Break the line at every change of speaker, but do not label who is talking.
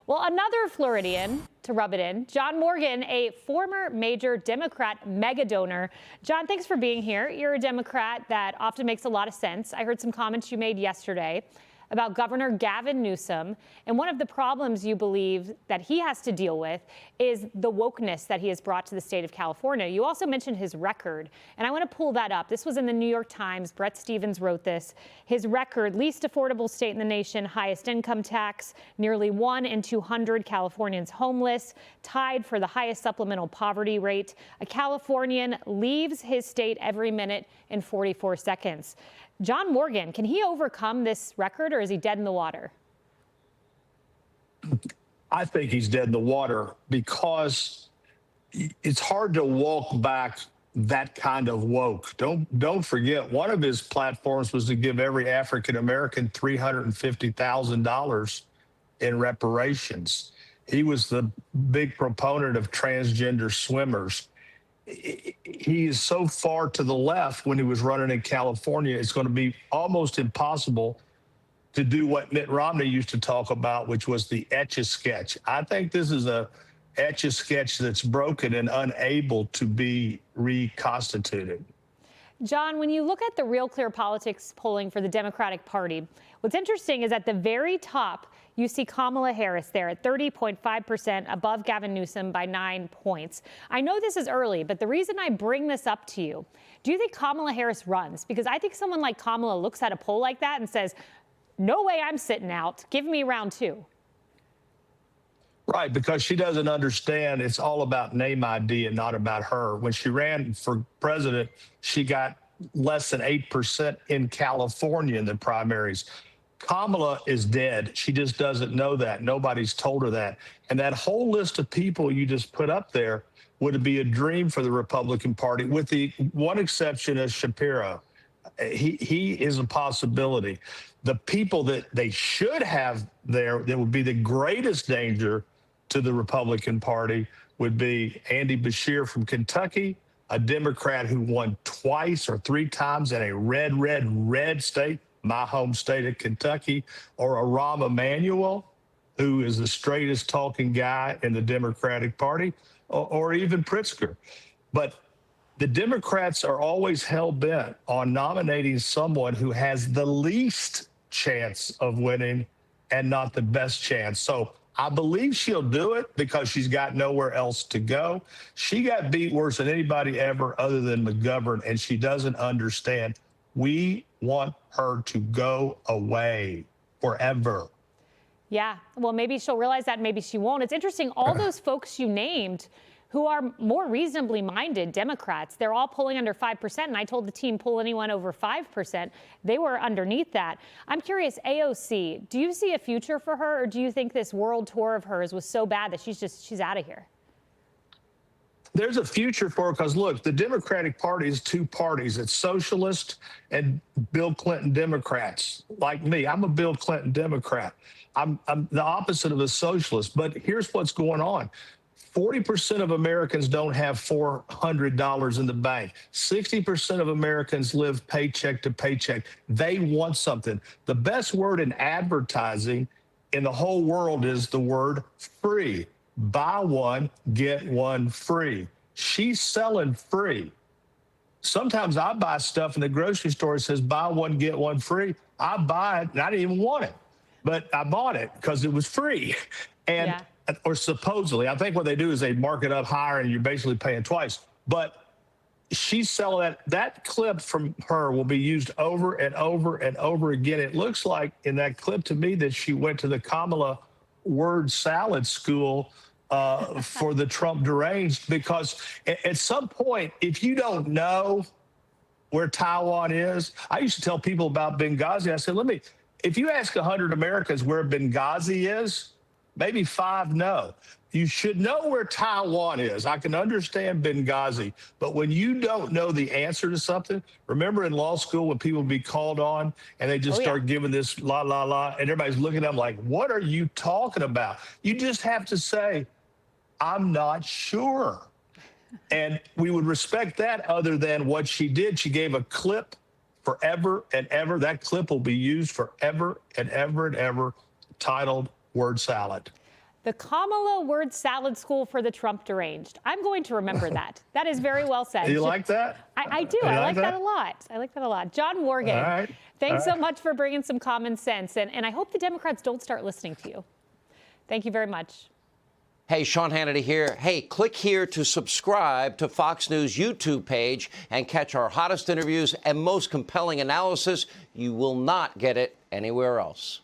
Well, another Floridian to rub it in, John Morgan, a former major Democrat mega donor. John, thanks for being here. You're a Democrat that often makes a lot of sense. I heard some comments you made yesterday about Governor Gavin Newsom. And one of the problems you believe that he has to deal with is the wokeness that he has brought to the state of California. You also mentioned his record, and I want to pull that up. This was in the New York Times. Brett Stevens wrote this. His record: least affordable state in the nation, highest income tax, nearly 1 in 200 Californians homeless, tied for the highest supplemental poverty rate. A Californian leaves his state every minute in 44 seconds. John Morgan, can he overcome this record, or is he dead in the water?
I think he's dead in the water because it's hard to walk back that kind of woke. Don't forget, one of his platforms was to give every African American $350,000 in reparations. He was the big proponent of transgender swimmers. He is so far to the left when he was running in California, it's going to be almost impossible to do what Mitt Romney used to talk about, which was the Etch-a-Sketch. I think this is a Etch-a-Sketch that's broken and unable to be reconstituted.
John, when you look at the Real Clear Politics polling for the Democratic Party, what's interesting is at the very top, you see Kamala Harris there at 30.5%, above Gavin Newsom by 9 points. I know this is early, but the reason I bring this up to you, do you think Kamala Harris runs? Because I think someone like Kamala looks at a poll like that and says, no way I'm sitting out. Give me round two.
Right, because she doesn't understand it's all about name ID and not about her. When she ran for president, she got less than 8% in California in the primaries. Kamala is dead. She just doesn't know that. Nobody's told her that. And that whole list of people you just put up there would be a dream for the Republican Party, with the one exception of Shapiro. He is a possibility. The people that they should have there that would be the greatest danger to the Republican Party would be Andy Beshear from Kentucky, a Democrat who won twice or 3 times in a red state, my home state of Kentucky, or a Rahm Emanuel, who is the straightest talking guy in the Democratic Party, or even Pritzker. But the Democrats are always hell-bent on nominating someone who has the least chance of winning and not the best chance. So I believe she'll do it because she's got nowhere else to go. She got beat worse than anybody ever other than McGovern, and she doesn't understand. We want her to go away forever.
Yeah, well, maybe she'll realize that, maybe she won't. It's interesting, all those folks you named who are more reasonably minded Democrats, they're all polling under 5%. And I told the team, pull anyone over 5%. They were underneath that. I'm curious, AOC, do you see a future for her, or do you think this world tour of hers was so bad that she's out of here?
There's a future for her because, look, the Democratic Party is 2 parties. It's socialist and Bill Clinton Democrats. Like me, I'm a Bill Clinton Democrat. I'm the opposite of a socialist. But here's what's going on. 40% of Americans don't have $400 in the bank. 60% of Americans live paycheck to paycheck. They want something. The best word in advertising in the whole world is the word free. Buy one, get one free. She's selling free. Sometimes I buy stuff in the grocery store that says buy one, get one free. I buy it, and I didn't even want it, but I bought it because it was free. And yeah. Or supposedly, I think what they do is they mark it up higher and you're basically paying twice. But she's selling that clip from her will be used over and over and over again. It looks like in that clip to me that she went to the Kamala word salad school for the Trump deranged, because at some point, if you don't know where Taiwan is, I used to tell people about Benghazi. I said, if you ask 100 Americans where Benghazi is, maybe 5 know. You should know where Taiwan is. I can understand Benghazi, but when you don't know the answer to something, remember in law school when people would be called on and they just start giving this la, la, la, and everybody's looking at them like, what are you talking about? You just have to say, I'm not sure. And we would respect that other than what she did. She gave a clip forever and ever. That clip will be used forever and ever and ever, titled word salad.
The Kamala word salad school for the Trump deranged. I'm going to remember that. That is very well said.
You like that?
I do. I like that a lot. I like that a lot. John Morgan,
All right.
thanks so much for bringing some common sense. And I hope the Democrats don't start listening to you. Thank you very much.
Hey, Sean Hannity here. Hey, click here to subscribe to Fox News YouTube page and catch our hottest interviews and most compelling analysis. You will not get it anywhere else.